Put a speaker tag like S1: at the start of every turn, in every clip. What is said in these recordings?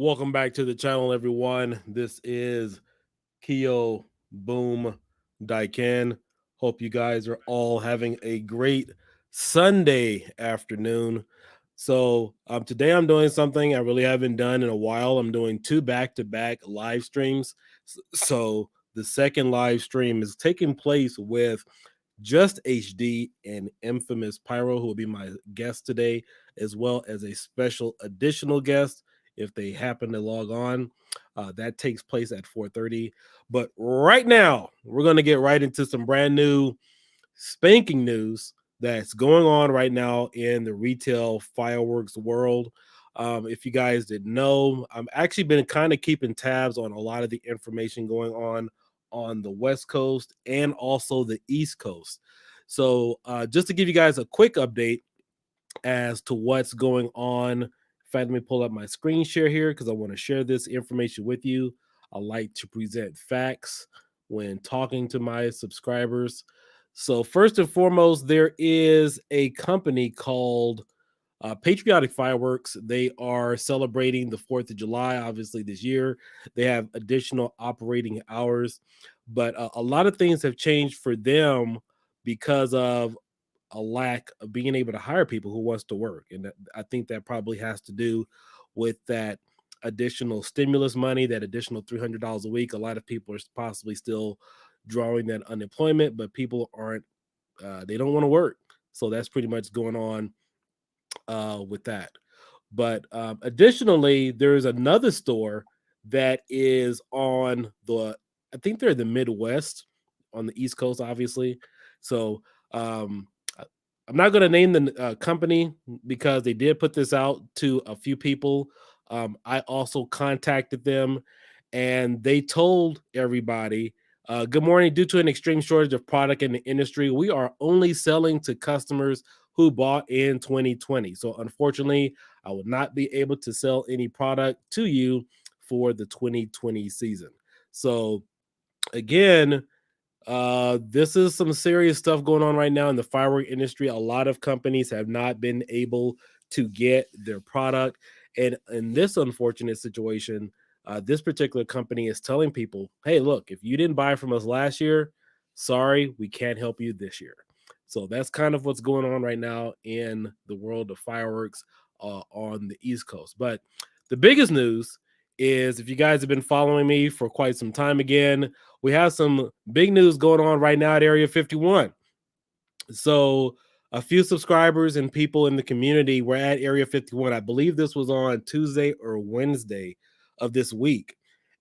S1: Welcome back to the channel, everyone. This is Kio Boom Daikin. Hope you guys are all having a great Sunday afternoon. Today I'm doing something I really haven't done in a while. I'm doing two back-to-back live streams. So the second live stream is taking place with Just HD and Infamous Pyro, who will be my guest today, as well as a special additional guest if they happen to log on. That takes place at 4:30. But right now, we're going to get right into some brand new spanking news that's going on right now in the retail fireworks world. If you guys didn't know, I've actually been kind of keeping tabs on a lot of the information going on the West Coast and also the East Coast. Just to give you guys a quick update as to what's going on. In fact, let me pull up my screen share here because I want to share this information with you. I like to present facts when talking to my subscribers. So, first and foremost, there is a company called Patriotic Fireworks. They are celebrating the 4th of July, obviously, this year. They have additional operating hours, but a lot of things have changed for them because of a lack of being able to hire people who wants to work. And I think that probably has to do with that additional stimulus money, that additional $300 a week. A lot of people are possibly still drawing that unemployment, but people aren't, they don't want to work. So that's pretty much going on with that. But additionally, there's another store that is on I think they're the Midwest on the East Coast, obviously. So um, I- I'm not going to name the company because they did put this out to a few people. I also contacted them and they told everybody, good morning. Due to an extreme shortage of product in the industry, we are only selling to customers who bought in 2020. So, unfortunately, I will not be able to sell any product to you for the 2020 season. So, again, this is some serious stuff going on right now in the firework industry. A lot of companies have not been able to get their product. And in this unfortunate situation, this particular company is telling people, hey, look, if you didn't buy from us last year, sorry, we can't help you this year. So that's kind of what's going on right now in the world of fireworks on the East Coast. But the biggest news is if you guys have been following me for quite some time again, we have some big news going on right now at Area 51. So, a few subscribers and people in the community were at Area 51. I believe this was on Tuesday or Wednesday of this week.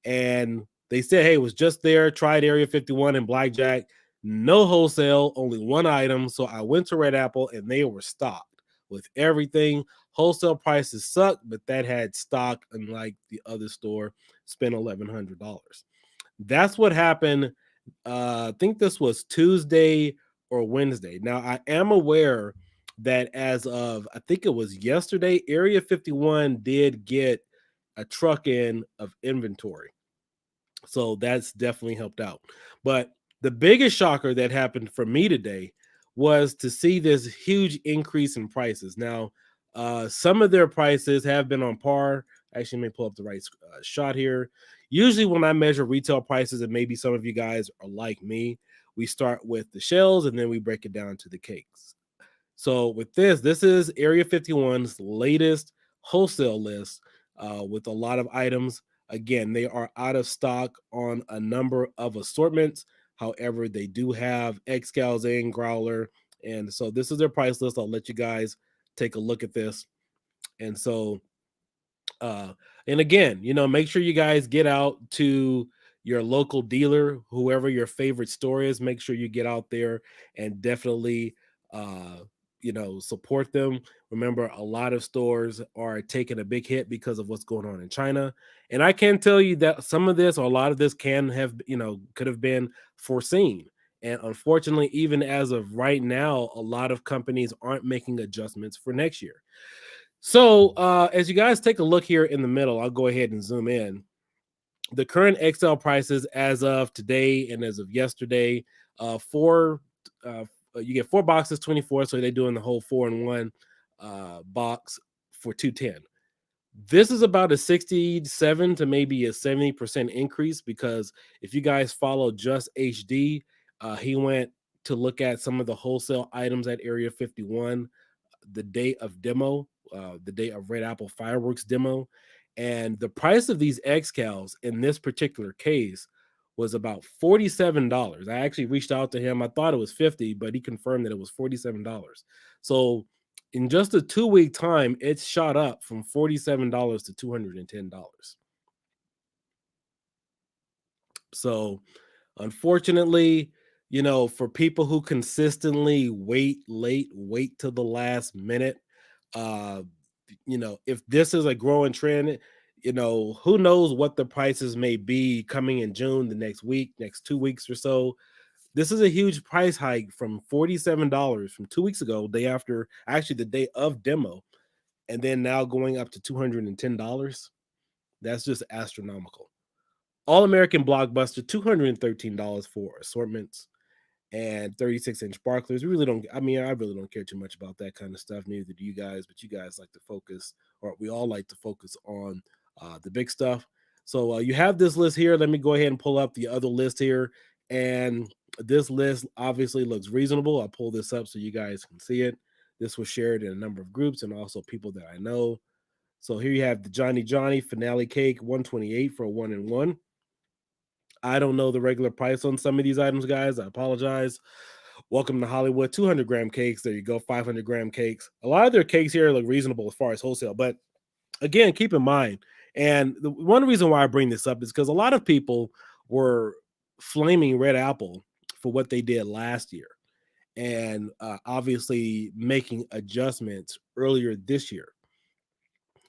S1: And they said, hey, it was just there, tried Area 51 and Blackjack, no wholesale, only one item. So, I went to Red Apple and they were stocked with everything. Wholesale prices suck, but that had stock, unlike the other store, spent $1,100. That's what happened. I think this was Tuesday or Wednesday. Now, I am aware that as of, I think it was yesterday, Area 51 did get a truck in of inventory. So that's definitely helped out. But the biggest shocker that happened for me today was to see this huge increase in prices. Now, some of their prices have been on par. Actually, let me pull up the right shot here. Usually, when I measure retail prices, and maybe some of you guys are like me, we start with the shells and then we break it down to the cakes. So, with this is Area 51's latest wholesale list with a lot of items. Again, they are out of stock on a number of assortments. However, they do have Excalibur, Growler, and so this is their price list. I'll let you guys take a look at this. And so, uh, and again, make sure you guys get out to your local dealer, whoever your favorite store is. Make sure you get out there and definitely, uh, support them. Remember, a lot of stores are taking a big hit because of what's going on in China. And I can tell you that some of this or a lot of this can have, could have been foreseen. And unfortunately, even as of right now, a lot of companies aren't making adjustments for next year. So, as you guys take a look here in the middle, I'll go ahead and zoom in. The current XL prices as of today and as of yesterday, you get 4 boxes, 24. So they're doing the whole 4-in-1 box for 210. This is about a 67 to maybe a 70% increase because if you guys follow Just HD, he went to look at some of the wholesale items at Area 51 the day of demo, the day of Red Apple Fireworks demo, and the price of these XCals in this particular case was about $47. I actually reached out to him. I thought it was 50, but he confirmed that it was $47. So in just a 2 week time, it shot up from $47 to $210. So unfortunately, for people who consistently wait late, wait till the last minute, uh, if this is a growing trend, who knows what the prices may be coming in June, the next week, next 2 weeks or so. This is a huge price hike from $47 from 2 weeks ago, day after, actually the day of demo, and then now going up to $210. That's just astronomical. All American Blockbuster, $213 for assortments and 36-inch sparklers. We really don't, I mean, I really don't care too much about that kind of stuff. Neither do you guys, but you guys like to focus, or we all like to focus on the big stuff. So you have this list here. Let me go ahead and pull up the other list here. And this list obviously looks reasonable. I'll pull this up so you guys can see it. This was shared in a number of groups and also people that I know. So here you have the Johnny Finale Cake 128 for a 1-in-1. I don't know the regular price on some of these items, guys. I apologize. Welcome to Hollywood. 200-gram cakes. There you go. 500-gram cakes. A lot of their cakes here look reasonable as far as wholesale. But again, keep in mind, and the one reason why I bring this up is because a lot of people were flaming Red Apple for what they did last year and obviously making adjustments earlier this year.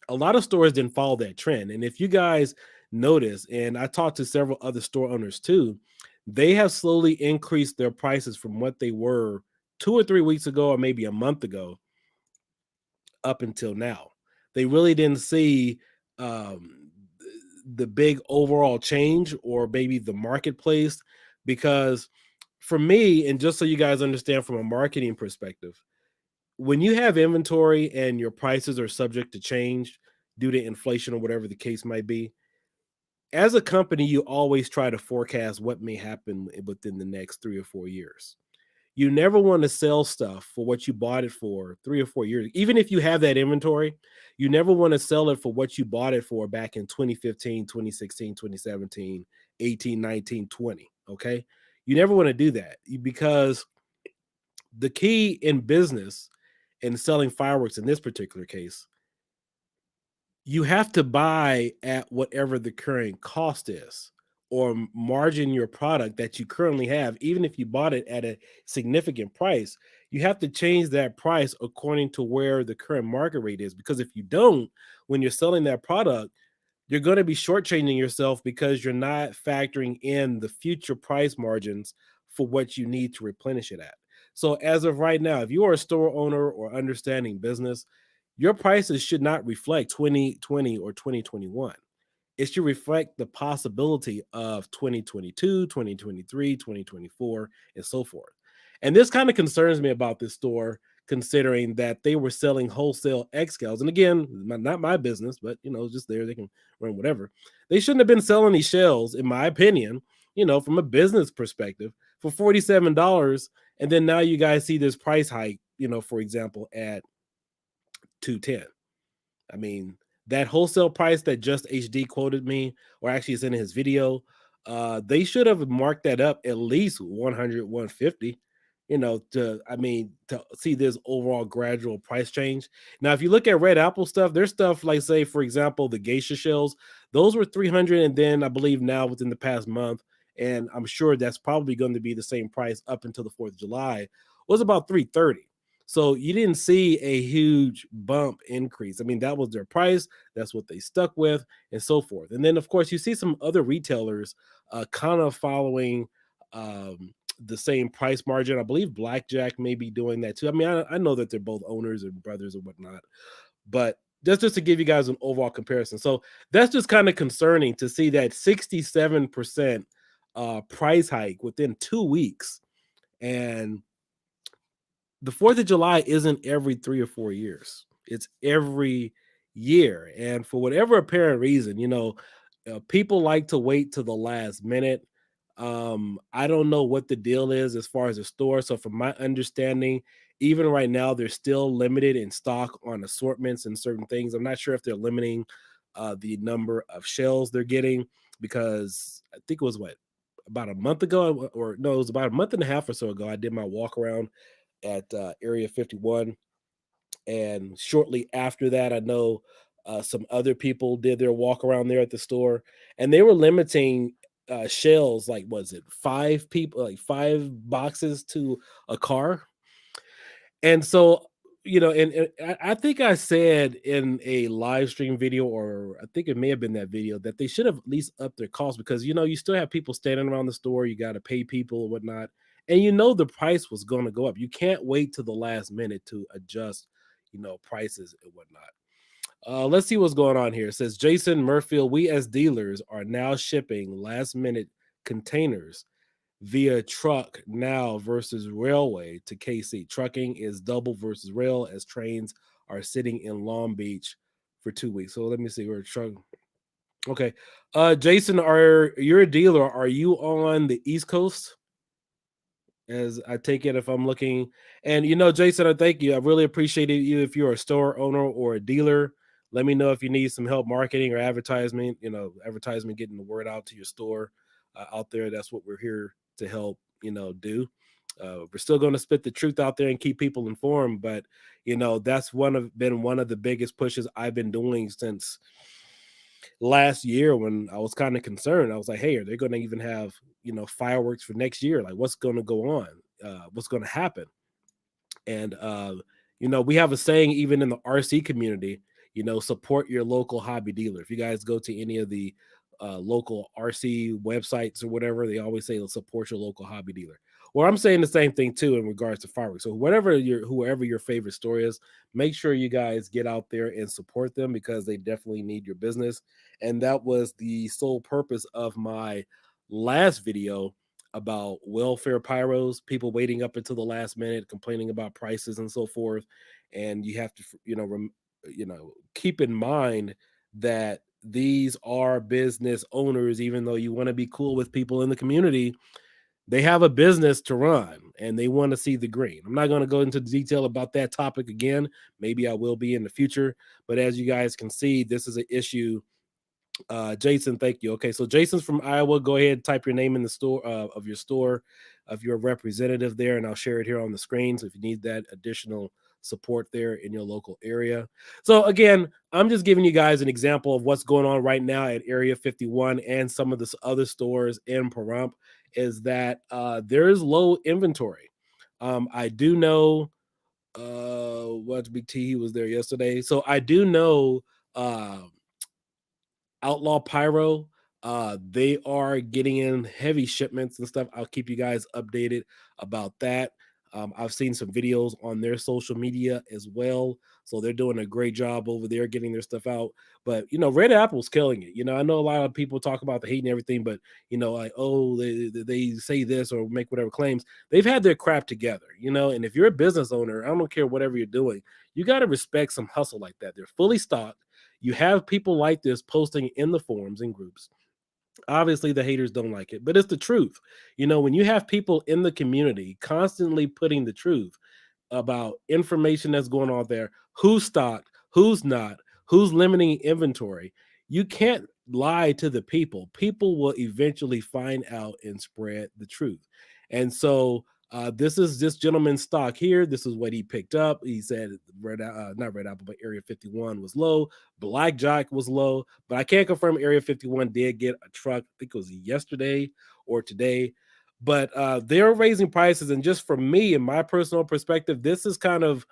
S1: A lot of stores didn't follow that trend. And if you guys notice, and I talked to several other store owners too, they have slowly increased their prices from what they were 2 or 3 weeks ago, or maybe a month ago, up until now. They really didn't see the big overall change or maybe the marketplace because for me, and just so you guys understand from a marketing perspective, when you have inventory and your prices are subject to change due to inflation or whatever the case might be, as a company, you always try to forecast what may happen within the next 3 or 4 years. You never want to sell stuff for what you bought it for 3 or 4 years. Even if you have that inventory, you never want to sell it for what you bought it for back in 2015, 2016, 2017, 18, 19, 20. Okay. You never want to do that because the key in business and selling fireworks in this particular case, you have to buy at whatever the current cost is or margin your product that you currently have, even if you bought it at a significant price. You have to change that price according to where the current market rate is. Because if you don't, when you're selling that product, you're going to be shortchanging yourself because you're not factoring in the future price margins for what you need to replenish it at. So, as of right now, if you are a store owner or understanding business, your prices should not reflect 2020 or 2021. It should reflect the possibility of 2022, 2023, 2024, and so forth. And this kind of concerns me about this store, considering that they were selling wholesale Xcals. And again, not my business, but just there, they can run whatever. They shouldn't have been selling these shells, in my opinion, from a business perspective, for $47. And then now you guys see this price hike, for example, at 210. I mean, that wholesale price that Just HD quoted me, or actually is in his video, they should have marked that up at least 100, 150, to see this overall gradual price change. Now, if you look at Red Apple stuff, there's stuff like, say, for example, the geisha shells, those were 300, and then I believe now within the past month, and I'm sure that's probably going to be the same price up until the 4th of July, was about 330. So you didn't see a huge bump increase. I mean, that was their price. That's what they stuck with, and so forth. And then, of course, you see some other retailers kind of following the same price margin. I believe Blackjack may be doing that too. I mean, I know that they're both owners and brothers and whatnot, but that's just to give you guys an overall comparison. So that's just kind of concerning to see that 67% price hike within 2 weeks. And the 4th of July isn't every 3 or 4 years. It's every year. And for whatever apparent reason, people like to wait to the last minute. I don't know what the deal is as far as the store. So, from my understanding, even right now, they're still limited in stock on assortments and certain things. I'm not sure if they're limiting the number of shells they're getting because I think it was what about a month ago, or no, it was about a month and a half or so ago. I did my walk around at Area 51, and shortly after that, I know some other people did their walk around there at the store, and they were limiting shells. Like, was it five people, like five boxes to a car? And so, and I think I said in a live stream video, or I think it may have been that video, that they should have at least upped their cost because you still have people standing around the store. You got to pay people or whatnot, and the price was going to go up. You can't wait to the last minute to adjust, prices and whatnot. Let's see what's going on here. It says Jason Murfield, we as dealers are now shipping last minute containers via truck now versus railway to KC. Trucking is double versus rail as trains are sitting in Long Beach for 2 weeks. So let me see. We're truck. Okay. Jason, are you're a dealer? Are you on the East Coast? As I take it, if I'm looking, and Jason, I thank you. I really appreciate you. If you're a store owner or a dealer, let me know if you need some help marketing or advertisement. Advertisement, getting the word out to your store out there. That's what we're here to help. Do. We're still going to spit the truth out there and keep people informed, but that's been one of the biggest pushes I've been doing since last year when I was kind of concerned. I was like, hey, are they going to even have, fireworks for next year? Like, what's going to go on? What's going to happen? And we have a saying even in the RC community, support your local hobby dealer. If you guys go to any of the local RC websites or whatever, they always say support your local hobby dealer. Well, I'm saying the same thing too in regards to fireworks. So whoever your favorite store is, make sure you guys get out there and support them because they definitely need your business. And that was the sole purpose of my last video about welfare pyros, people waiting up until the last minute, complaining about prices and so forth. And you have to, keep in mind that these are business owners, even though you want to be cool with people in the community, they have a business to run and they want to see the green. I'm not going to go into detail about that topic again. Maybe I will be in the future. But as you guys can see, this is an issue. Jason, thank you. Okay, so Jason's from Iowa. Go ahead, type your name in the store of your store, of your representative there, and I'll share it here on the screen. So if you need that additional support there in your local area. So again, I'm just giving you guys an example of what's going on right now at Area 51 and some of the other stores in Pahrump. Is that there is low inventory. I do know. What's Big T? He was there yesterday, so I do know. Outlaw Pyro. They are getting in heavy shipments and stuff. I'll keep you guys updated about that. I've seen some videos on their social media as well. So they're doing a great job over there getting their stuff out. But Red Apple's killing it. I know a lot of people talk about the hate and everything, but like, oh, they say this or make whatever claims. They've had their crap together, and if you're a business owner, I don't care whatever you're doing, you got to respect some hustle like that. They're fully stocked. You have people like this posting in the forums and groups. Obviously, the haters don't like it, but it's the truth. When you have people in the community constantly putting the truth about information that's going on there, who's stocked, who's not, who's limiting inventory, you can't lie to the people. People will eventually find out and spread the truth. And so this is this gentleman's stock here. This is what he picked up. He said not Red Apple, but Area 51 was low. Blackjack was low, but I can't confirm Area 51 did get a truck. I think it was yesterday or today. But they're raising prices, and just for me, in my personal perspective, this is kind of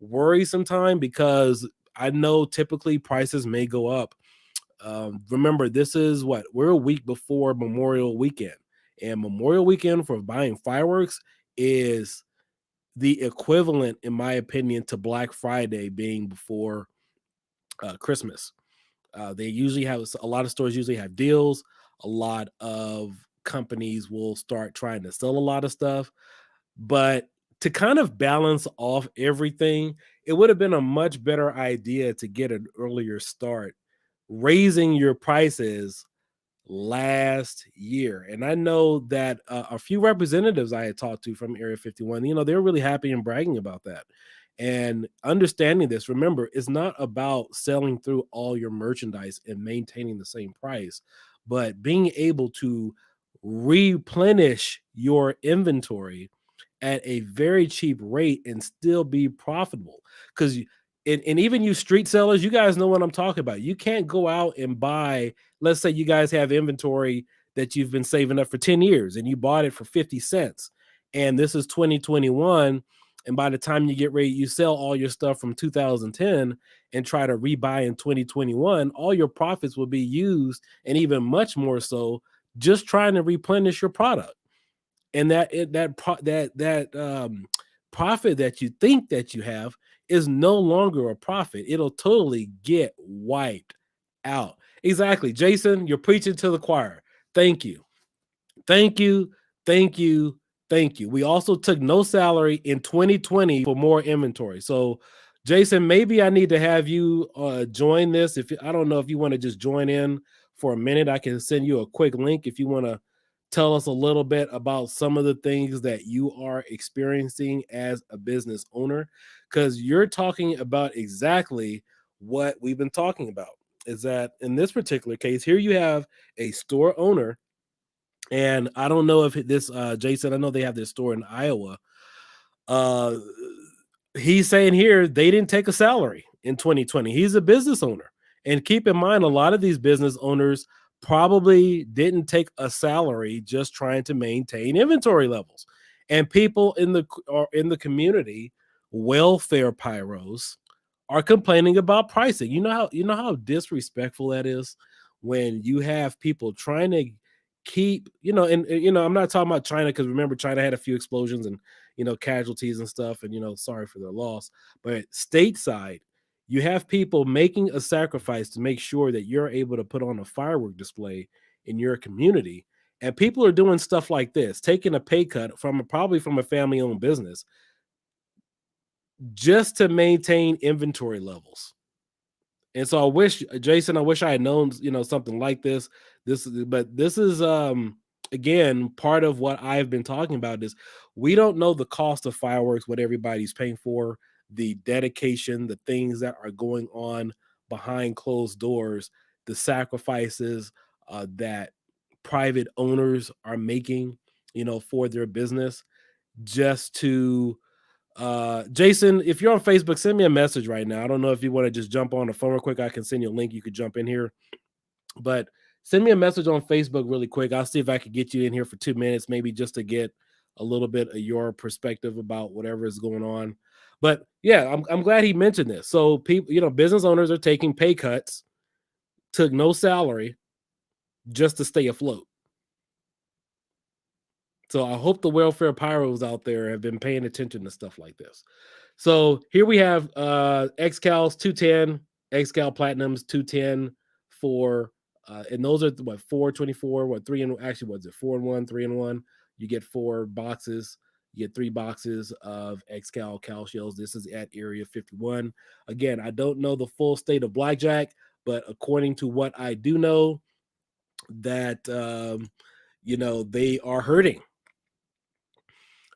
S1: worrisome time because I know typically prices may go up. Remember, this is we're a week before Memorial Weekend, and Memorial Weekend for buying fireworks is the equivalent, in my opinion, to Black Friday being before Christmas. They usually have a lot of stores usually have deals. A lot of companies will start trying to sell a lot of stuff, but to kind of balance off everything, it would have been a much better idea to get an earlier start, raising your prices last year. And I know that a few representatives I had talked to from Area 51, they're really happy and bragging about that. And understanding this, remember, it's not about selling through all your merchandise and maintaining the same price, but being able to replenish your inventory at a very cheap rate and still be profitable. Because and even you street sellers, you guys know what I'm talking about. You can't go out and buy, let's say you guys have inventory that you've been saving up for 10 years and you bought it for 50 cents. And this is 2021. And by the time you get ready, you sell all your stuff from 2010 and try to rebuy in 2021, all your profits will be used, and even much more so, just trying to replenish your product. And that profit that you think that you have is no longer a profit. It'll totally get wiped out. Exactly, Jason, you're preaching to the choir. Thank you. Thank you, thank you, thank you. We also took no salary in 2020 for more inventory. So, Jason, maybe I need to have you join this. If I don't know if you want to just join in for a minute, I can send you a quick link if you want to tell us a little bit about some of the things that you are experiencing as a business owner, because you're talking about exactly what we've been talking about. Is that in this particular case, here you have a store owner, and I don't know if this Jason, I know they have this store in Iowa. Uh he's saying here they didn't take a salary in 2020. He's a business owner. And keep in mind, a lot of these business owners probably didn't take a salary just trying to maintain inventory levels. And people in the community, welfare pyros, are complaining about pricing. You know how disrespectful that is when you have people trying to keep, I'm not talking about China, because remember China had a few explosions and casualties and stuff, and sorry for their loss. But stateside, you have people making a sacrifice to make sure that you're able to put on a firework display in your community. And people are doing stuff like this, taking a pay cut probably from a family owned business just to maintain inventory levels. And so I wish, Jason, I wish I had known, something like this. But this is again part of what I've been talking about is we don't know the cost of fireworks, what everybody's paying for, the dedication, the things that are going on behind closed doors, the sacrifices that private owners are making, for their business, just to Jason, if you're on Facebook, send me a message right now. I don't know if you want to just jump on the phone real quick. I can send you a link. You could jump in here, but send me a message on Facebook really quick. I'll see if I could get you in here for 2 minutes, maybe just to get a little bit of your perspective about whatever is going on. But yeah, I'm glad he mentioned this. So people, business owners are taking pay cuts, took no salary just to stay afloat. So I hope the welfare pyros out there have been paying attention to stuff like this. So here we have XCal's 210, XCal Platinums 210 for and those are what 424, what three and actually what's it 4-in-1, 3-in-1. You get 4 boxes, you get 3 boxes of XCal Cal shells. This is at Area 51. Again, I don't know the full state of blackjack, but according to what I do know, that they are hurting.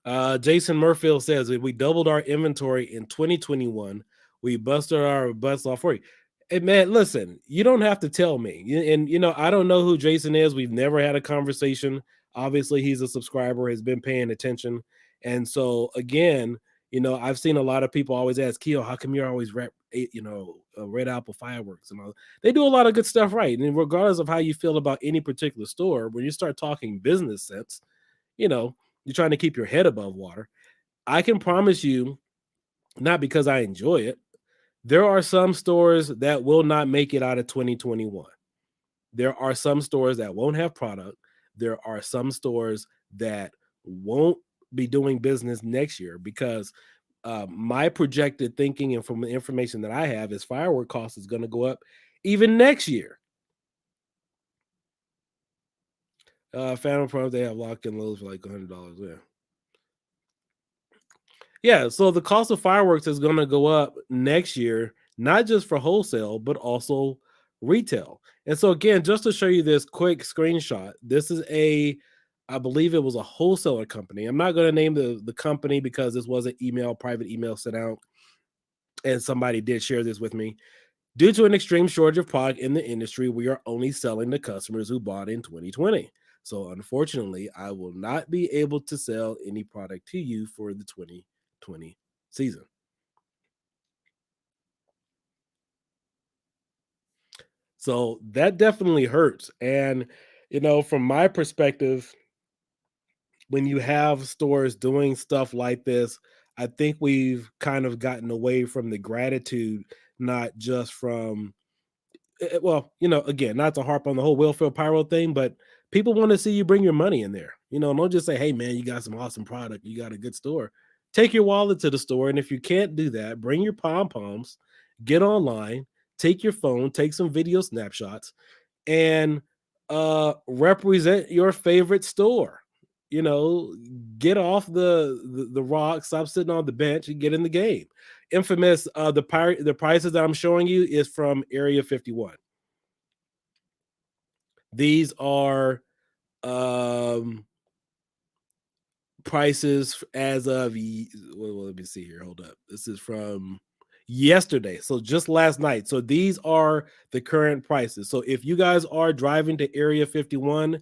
S1: Jason Murfield says if we doubled our inventory in 2021, we busted our butts off for you. Hey man, listen, you don't have to tell me. And I don't know who Jason is. We've never had a conversation. Obviously, he's a subscriber, has been paying attention. And so again, I've seen a lot of people always ask Keo, how come you're always Red Apple Fireworks and all? They do a lot of good stuff, right? And regardless of how you feel about any particular store, when you start talking business sense, you're trying to keep your head above water. I can promise you, not because I enjoy it, there are some stores that will not make it out of 2021. There are some stores that won't have product. There are some stores that won't be doing business next year because my projected thinking and from the information that I have is firework cost is going to go up even next year. Phantom Pros, they have lock-in lows for like $100. Yeah. Yeah, so the cost of fireworks is gonna go up next year, not just for wholesale, but also retail. And so again, just to show you this quick screenshot, this is a I believe it was a wholesaler company. I'm not gonna name the company because this was an email, private email sent out, and somebody did share this with me. Due to an extreme shortage of product in the industry, we are only selling to customers who bought in 2020. So unfortunately, I will not be able to sell any product to you for the 2020 season. So that definitely hurts. And, from my perspective, when you have stores doing stuff like this, I think we've kind of gotten away from the gratitude, not just from well, again, not to harp on the whole welfare pyro thing, but people want to see you bring your money in there. Don't just say, "Hey, man, you got some awesome product. You got a good store." Take your wallet to the store, and if you can't do that, bring your pom poms, get online, take your phone, take some video snapshots, and represent your favorite store. You know, get off the rock, stop sitting on the bench, and get in the game. Infamous, the prices that I'm showing you is from Area 51. These are um prices as of well, let me see here. Hold up. This is from yesterday. So just last night. So these are the current prices. So if you guys are driving to Area 51,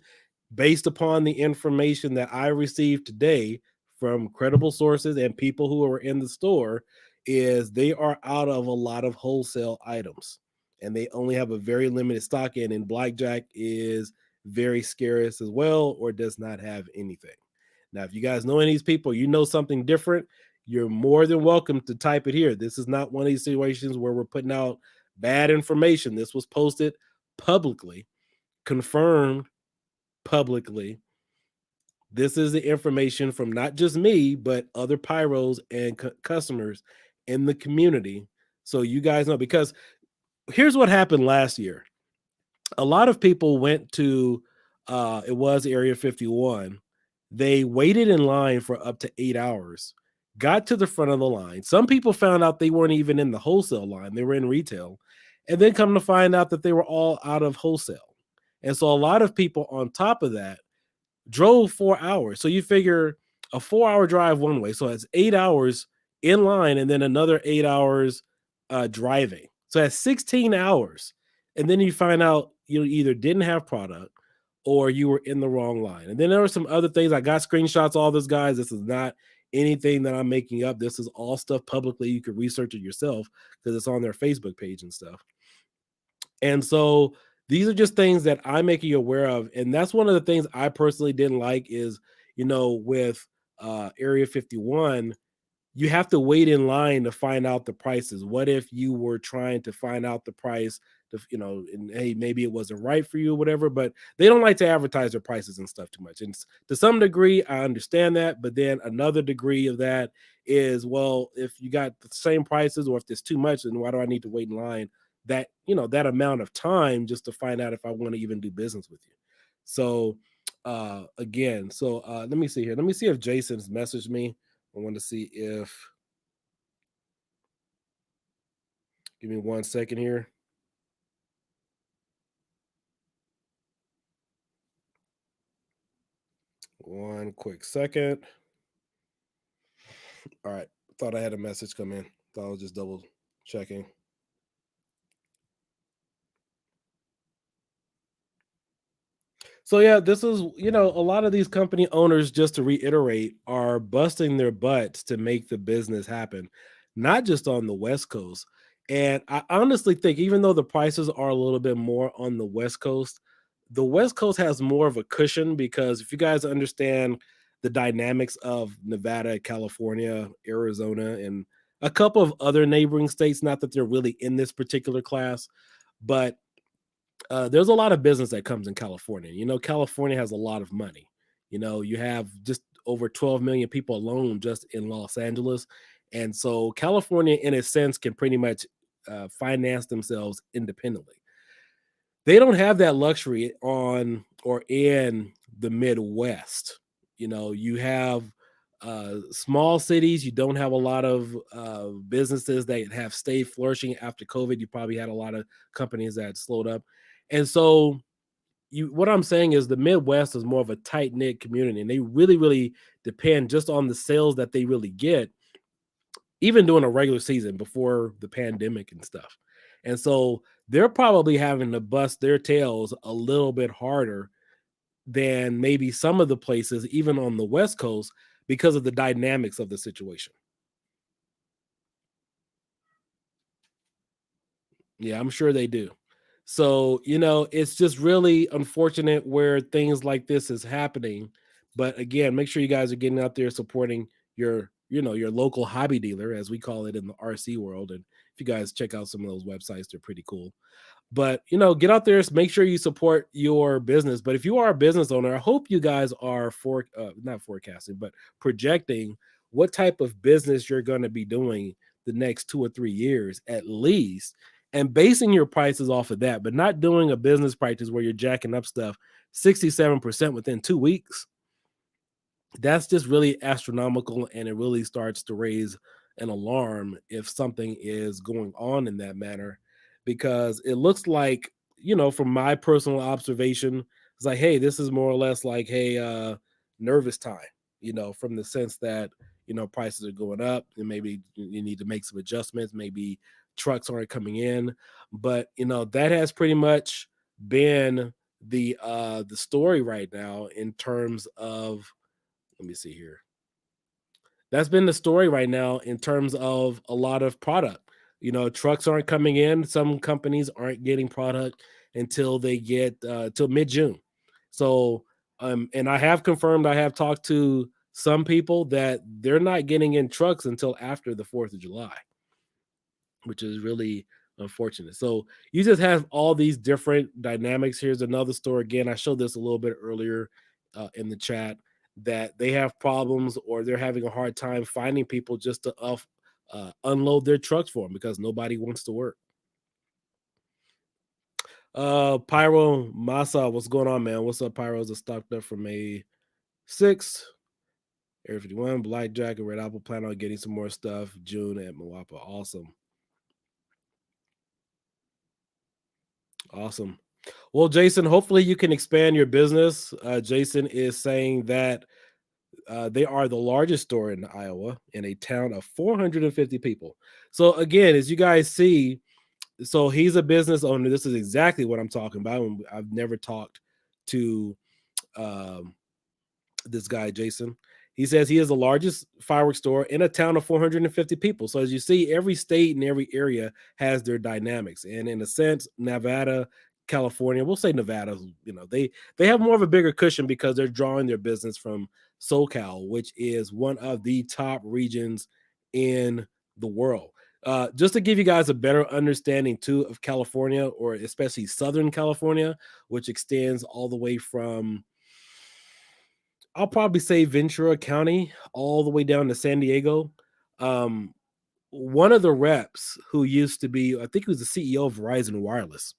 S1: based upon the information that I received today from credible sources and people who are in the store, is they are out of a lot of wholesale items and they only have a very limited stock in, and blackjack is very scarce as well or does not have anything. Now, if you guys know any of these people, you know something different, you're more than welcome to type it here. This is not one of these situations where we're putting out bad information. This was posted publicly, confirmed publicly. This is the information from not just me, but other pyros and customers in the community. So you guys know, because here's what happened last year. A lot of people went to it was Area 51. They waited in line for up to 8 hours, got to the front of the line. Some people found out they weren't even in the wholesale line, they were in retail, and then come to find out that they were all out of wholesale. And so a lot of people on top of that drove 4 hours. So you figure a 4 hour drive one way. So it's 8 hours in line and then another 8 hours driving. So that's 16 hours. And then you find out you either didn't have product or you were in the wrong line. And then there were some other things. I got screenshots, all this, guys. This is not anything that I'm making up. This is all stuff publicly. You could research it yourself because it's on their Facebook page and stuff. And so these are just things that I'm making you aware of. And that's one of the things I personally didn't like is, with Area 51, you have to wait in line to find out the prices. What if you were trying to find out the price and hey, maybe it wasn't right for you or whatever, but they don't like to advertise their prices and stuff too much. And to some degree, I understand that. But then another degree of that is, well, if you got the same prices or if there's too much, then why do I need to wait in line that amount of time just to find out if I want to even do business with you? So again, let me see here. Let me see if Jason's messaged me. I want to see if give me 1 second here. One quick second. All right. Thought I had a message come in. Thought I was just double checking. So yeah, this is a lot of these company owners, just to reiterate, are busting their butts to make the business happen, not just on the West Coast. And I honestly think even though the prices are a little bit more on the West Coast has more of a cushion because if you guys understand the dynamics of Nevada, California, Arizona, and a couple of other neighboring states, not that they're really in this particular class, but there's a lot of business that comes in California. California has a lot of money. You have just over 12 million people alone just in Los Angeles. And so California, in a sense, can pretty much finance themselves independently. They don't have that luxury on or in the Midwest. You have Small cities, you don't have a lot of businesses that have stayed flourishing after COVID. You probably had a lot of companies that slowed up, and so you. What I'm saying is the Midwest is more of a tight knit community, and they really depend just on the sales that they really get, even during a regular season before the pandemic and stuff. And so they're probably having to bust their tails a little bit harder than maybe some of the places, even on the West Coast, because of the dynamics of the situation. Yeah, I'm sure they do. So, it's just really unfortunate where things like this is happening. But again, make sure you guys are getting out there supporting your local hobby dealer, as we call it in the RC world. And if you guys check out some of those websites, they're pretty cool. But get out there, make sure you support your business. But if you are a business owner, I hope you guys are not forecasting, but projecting what type of business you're going to be doing the next 2 or 3 years at least, and basing your prices off of that, but not doing a business practice where you're jacking up stuff 67% within 2 weeks. That's just really astronomical, and it really starts to raise an alarm if something is going on in that manner, because it looks like, from my personal observation, it's like, hey, this is more or less like, hey, nervous time, from the sense that prices are going up and maybe you need to make some adjustments, maybe trucks aren't coming in. But that has pretty much been the story right now in terms of, let me see here. That's been the story right now in terms of a lot of product. Trucks aren't coming in. Some companies aren't getting product until they get till mid-June. So, and I have confirmed, I have talked to some people that they're not getting in trucks until after the 4th of July, which is really unfortunate. So you just have all these different dynamics. Here's another story. Again, I showed this a little bit earlier in the chat, that they have problems or they're having a hard time finding people just to unload their trucks for them because nobody wants to work. Pyro Masa, what's going on, man? What's up, Pyro's? Is stocked up for May 6th. Area 51, Blackjack and Red Apple plan on getting some more stuff June at Moapa. Awesome. Awesome. Well, Jason, hopefully you can expand your business. Jason is saying that they are the largest store in Iowa in a town of 450 people. So, again, as you guys see, so he's a business owner. This is exactly what I'm talking about. I've never talked to um, this guy, Jason. He says he is the largest fireworks store in a town of 450 people. So as you see, every state and every area has their dynamics. And in a sense, Nevada, California, we'll say Nevada, they have more of a bigger cushion because they're drawing their business from SoCal, which is one of the top regions in the world. Just to give you guys a better understanding too of California, or especially Southern California, which extends all the way from, I'll probably say, Ventura County all the way down to San Diego. Um, One of the reps who used to be, I think he was the CEO of Verizon Wireless,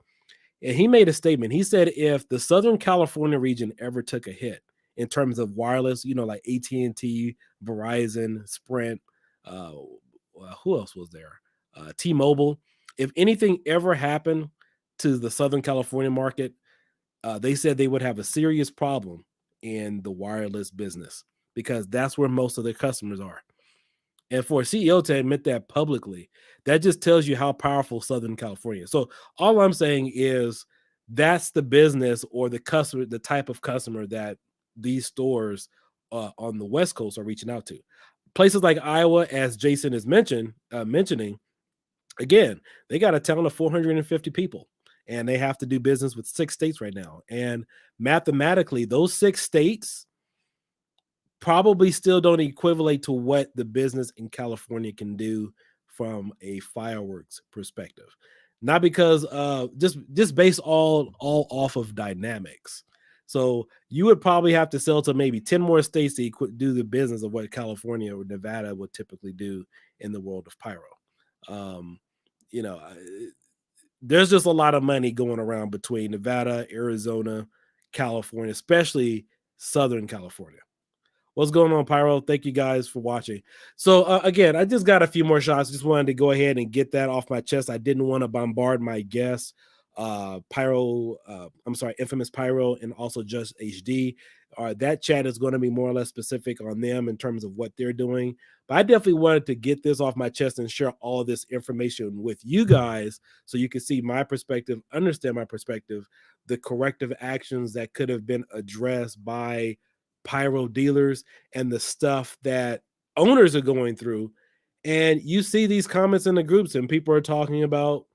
S1: and he made a statement. He said if the Southern California region ever took a hit in terms of wireless, like AT&T, Verizon, Sprint, who else was there? T-Mobile. If anything ever happened to the Southern California market, they said they would have a serious problem in the wireless business because that's where most of their customers are. And for a CEO to admit that publicly, that just tells you how powerful Southern California is. So all I'm saying is that's the business or the customer, the type of customer that these stores on the West Coast are reaching out to. Places like Iowa, as Jason is mentioning, again, they got a town of 450 people and they have to do business with 6 states right now. And mathematically, those 6 states probably still don't equivalent to what the business in California can do from a fireworks perspective. Not because just based all off of dynamics. So you would probably have to sell to maybe 10 more states to do the business of what California or Nevada would typically do in the world of pyro. Um, you know, there's just a lot of money going around between Nevada, Arizona, California, especially Southern California. What's going on, Pyro? Thank you guys for watching. So again, I just got a few more shots. Just wanted to go ahead and get that off my chest. I didn't want to bombard my guests, Pyro. I'm sorry, Infamous Pyro, and also Just HD. That chat is going to be more or less specific on them in terms of what they're doing. But I definitely wanted to get this off my chest and share all this information with you guys so you can see my perspective, understand my perspective, the corrective actions that could have been addressed by pyro dealers and the stuff that owners are going through. And you see these comments in the groups, and people are talking about,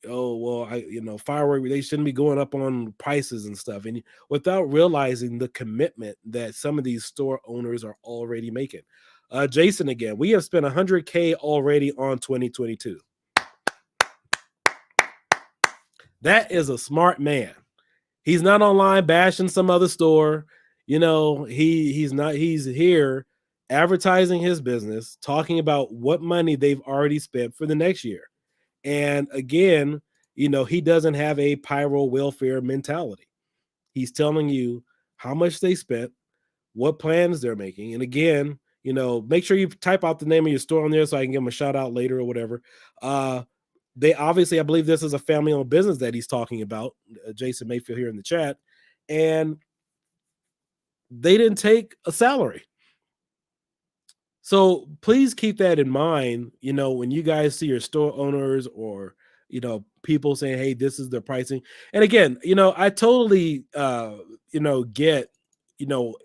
S1: oh, well, firework, they shouldn't be going up on prices and stuff. And without realizing the commitment that some of these store owners are already making. Jason, again, we have spent 100K already on 2022. That is a smart man. He's not online bashing some other store. He's here advertising his business, talking about what money they've already spent for the next year. And again, he doesn't have a pyro welfare mentality. He's telling you how much they spent, what plans they're making. And again, make sure you type out the name of your store on there so I can give him a shout out later or whatever. They obviously, I believe this is a family-owned business that he's talking about. Jason Mayfield here in the chat, and they didn't take a salary. So please keep that in mind. When you guys see your store owners or people saying, "Hey, this is the pricing," and again, I totally get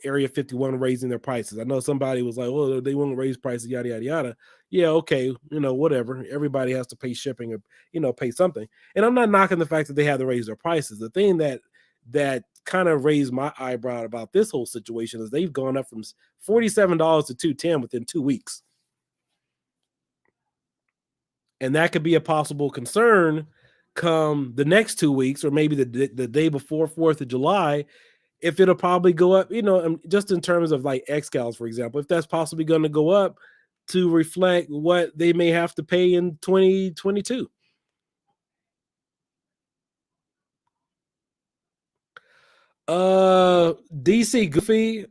S1: Area 51 raising their prices. I know somebody was like, "Oh, they want to raise prices, yada yada yada." Yeah, okay, whatever. Everybody has to pay shipping or pay something. And I'm not knocking the fact that they have to raise their prices. The thing that kind of raised my eyebrow about this whole situation is they've gone up from $47 to $210 within 2 weeks. And that could be a possible concern come the next 2 weeks, or maybe the day before 4th of July, if it'll probably go up, just in terms of like Xcals, for example, if that's possibly going to go up to reflect what they may have to pay in 2022. DC Goofy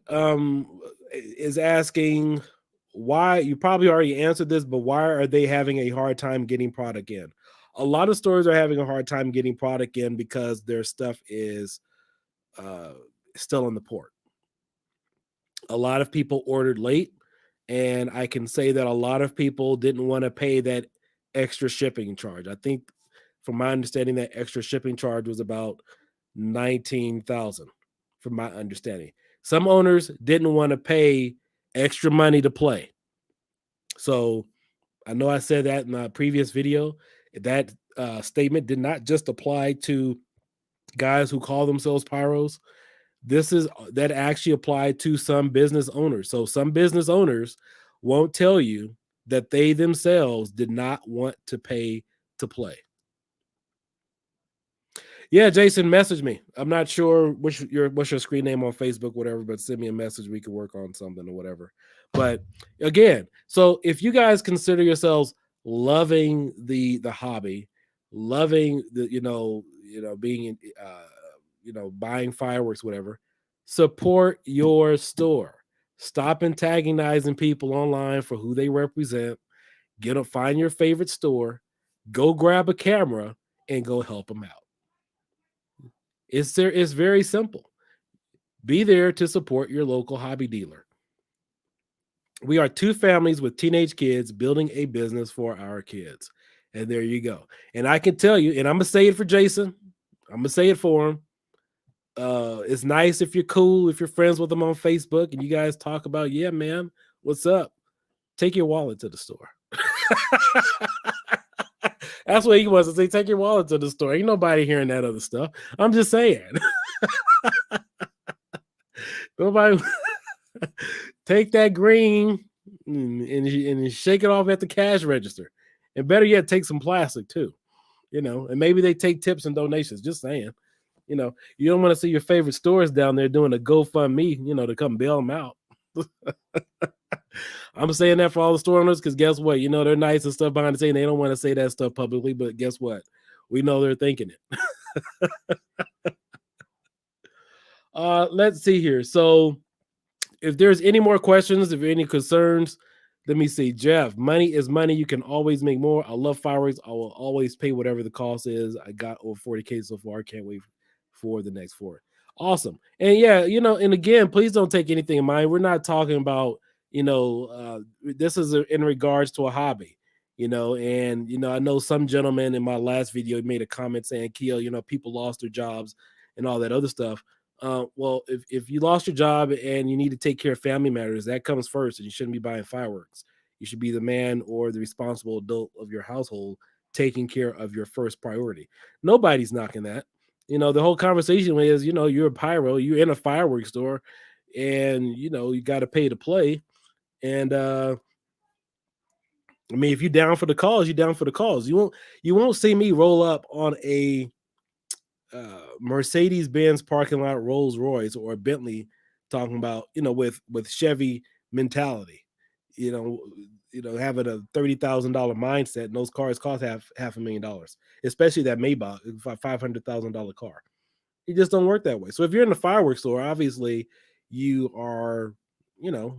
S1: is asking why. You probably already answered this, but why are they having a hard time getting product in? A lot of stores are having a hard time getting product in because their stuff is still in the port. A lot of people ordered late, and I can say that a lot of people didn't want to pay that extra shipping charge. I think, from my understanding, that extra shipping charge was about 19,000. From my understanding, some owners didn't want to pay extra money to play. So I know I said that in a previous video. That statement did not just apply to guys who call themselves pyros. That actually applied to some business owners. So some business owners won't tell you that they themselves did not want to pay to play. Yeah, Jason, message me. I'm not sure what's your screen name on Facebook, whatever, but send me a message. We can work on something or whatever. But again, so if you guys consider yourselves loving the hobby, loving the being in buying fireworks, whatever, support your store. Stop antagonizing people online for who they represent. Find your favorite store, go grab a camera, and go help them out. It's very simple. Be there to support your local hobby dealer. We are two families with teenage kids building a business for our kids. And there you go. And I can tell you, and I'm gonna say it for Jason, I'm gonna say it for him. It's nice if you're cool, if you're friends with them on Facebook and you guys talk about, yeah, man, what's up? Take your wallet to the store. That's what he wants to say. Take your wallet to the store. Ain't nobody hearing that other stuff. I'm just saying. Nobody take that green and shake it off at the cash register. And better yet, take some plastic too. And maybe they take tips and donations. Just saying. You don't want to see your favorite stores down there doing a GoFundMe, to come bail them out. I'm saying that for all the store owners because guess what? They're nice and stuff behind the scene. They don't want to say that stuff publicly, but guess what? We know they're thinking it. Let's see here. So if there's any more questions, if any concerns, let me see. Jeff, money is money. You can always make more. I love fireworks. I will always pay whatever the cost is. I got over 40K so far. Can't wait for the next four. Awesome. And yeah, and again, please don't take anything in mind. We're not talking about, this is in regards to a hobby, and I know some gentleman in my last video made a comment saying, Keo, people lost their jobs and all that other stuff. Well, if you lost your job and you need to take care of family matters, that comes first, and you shouldn't be buying fireworks. You should be the man or the responsible adult of your household taking care of your first priority. Nobody's knocking that. The whole conversation is, you're a pyro, you're in a fireworks store, and you got to pay to play. And I mean, if you're down for the cause, you're down for the cause. You won't see me roll up on a Mercedes Benz parking lot Rolls Royce or a Bentley talking about, with Chevy mentality, you know, having a $30,000 mindset, and those cars cost half $1,000,000, especially that Maybach, $500,000 car. It just don't work that way. So if you're in the fireworks store, obviously you are, you know,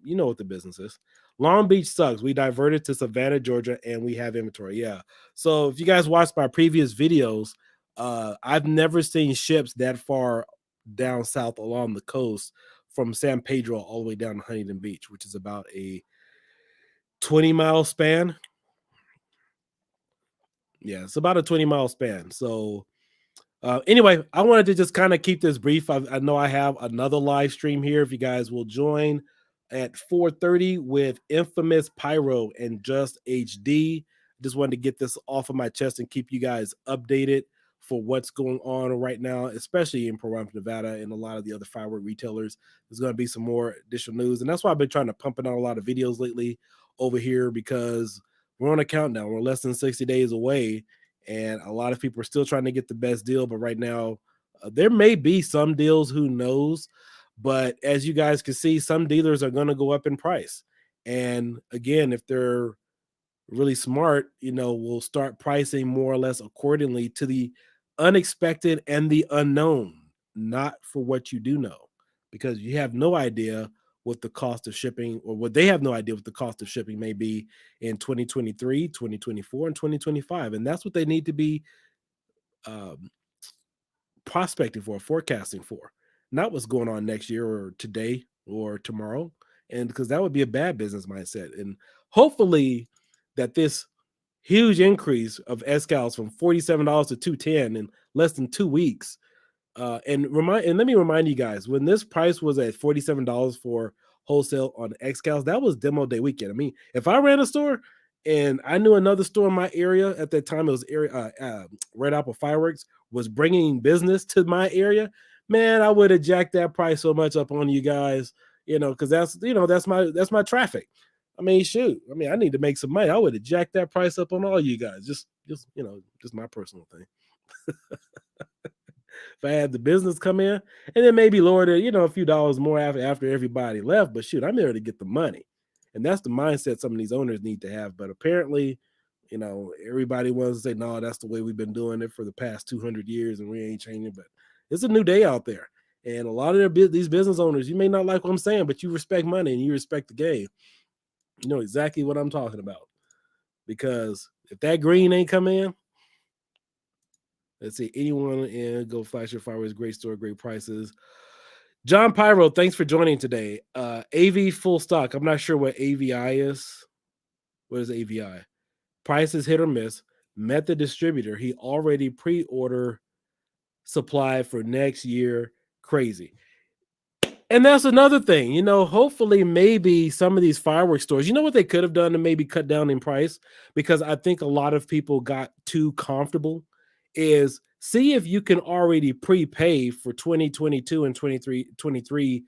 S1: you know what the business is. Long Beach sucks. We diverted to Savannah, Georgia, and we have inventory. Yeah. So if you guys watched my previous videos, I've never seen ships that far down south along the coast from San Pedro all the way down to Huntington Beach, which is about a 20-mile span. Yeah, it's about a 20-mile span. So anyway, I wanted to just kind of keep this brief. I know I have another live stream here. If you guys will join at 4:30 with Infamous Pyro and Just HD. Just wanted to get this off of my chest and keep you guys updated for what's going on right now, especially in Pahrump, Nevada, and a lot of the other firework retailers. There's going to be some more additional news, and that's why I've been trying to pump out a lot of videos lately over here, because we're on a countdown. We're less than 60 days away, and a lot of people are still trying to get the best deal. But right now, there may be some deals, who knows? But as you guys can see, some dealers are going to go up in price. And again, if they're really smart, will start pricing more or less accordingly to the unexpected and the unknown, not for what you do know, because you have no idea what the cost of shipping, or what they have no idea what the cost of shipping may be in 2023, 2024, and 2025. And that's what they need to be um, prospecting for, forecasting for, not what's going on next year or today or tomorrow. And because that would be a bad business mindset. And hopefully that this huge increase of escals from $47 to 210 in less than 2 weeks. And let me remind you guys, when this price was at $47 for wholesale on Xcals, that was demo day weekend. I mean, if I ran a store and I knew another store in my area at that time, it was Red Apple Fireworks was bringing business to my area, man, I would have jacked that price so much up on you guys, because that's my traffic. I mean, shoot. I mean, I need to make some money. I would have jacked that price up on all you guys. Just my personal thing. If I had the business come in, and then maybe lower it, a few dollars more after everybody left. But shoot, I'm there to get the money. And that's the mindset some of these owners need to have. But apparently, everybody wants to say, no, that's the way we've been doing it for the past 200 years and we ain't changing. But it's a new day out there. And a lot of these business owners, you may not like what I'm saying, but you respect money and you respect the game. You know exactly what I'm talking about. Because if that green ain't come in, let's see, anyone in Go Flash Your Fireworks, great store, great prices. John Pyro, thanks for joining today. AV full stock. I'm not sure what AVI is. What is AVI? Price is hit or miss. Met the distributor. He already pre-order supply for next year. Crazy. And that's another thing, hopefully maybe some of these fireworks stores, what they could have done to maybe cut down in price, because I think a lot of people got too comfortable, is see if you can already prepay for 2022 and 23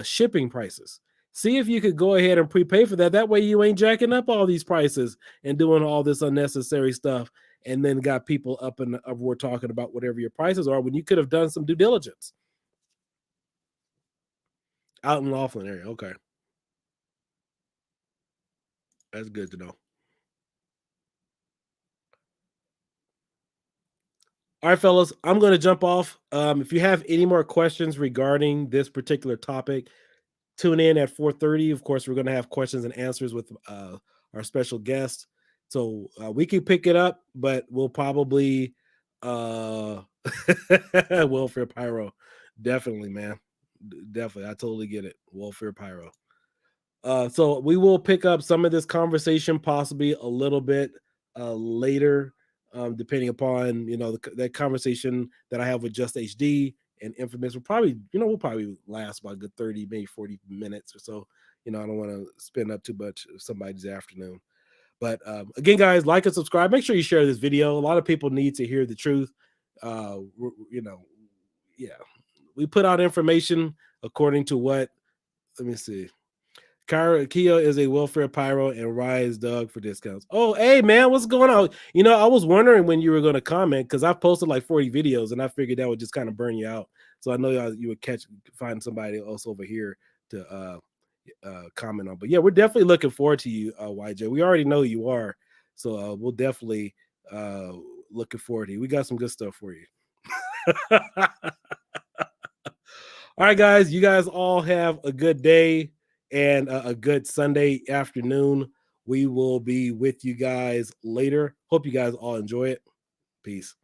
S1: shipping prices. See if you could go ahead and prepay for that. That way you ain't jacking up all these prices and doing all this unnecessary stuff, and then got people up in the uproar talking about whatever your prices are when you could have done some due diligence. Out in Laughlin area. Okay. That's good to know. All right, fellas, I'm going to jump off. If you have any more questions regarding this particular topic, tune in at 4:30. Of course, we're going to have questions and answers with our special guest. So we can pick it up, but we'll probably welfare pyro. Definitely, man. Definitely. I totally get it. Welfare pyro. So we will pick up some of this conversation possibly a little bit later, depending upon that conversation that I have with Just HD and Infamous. Will probably we'll probably last about a good 30, maybe 40 minutes or so. I don't want to spend up too much of somebody's afternoon. But again, guys, like and subscribe. Make sure you share this video. A lot of people need to hear the truth. Yeah, we put out information according to what. Let me see. Kia is a welfare pyro and Rise Doug for discounts. Oh, hey man, what's going on? I was wondering when you were going to comment because I've posted like 40 videos and I figured that would just kind of burn you out. So I know you would find somebody else over here to comment on. But yeah, we're definitely looking forward to you, YJ. We already know you are, so we'll definitely looking forward to you. We got some good stuff for you. All right, guys. You guys all have a good day and a good Sunday afternoon. We will be with you guys later. Hope you guys all enjoy it. Peace.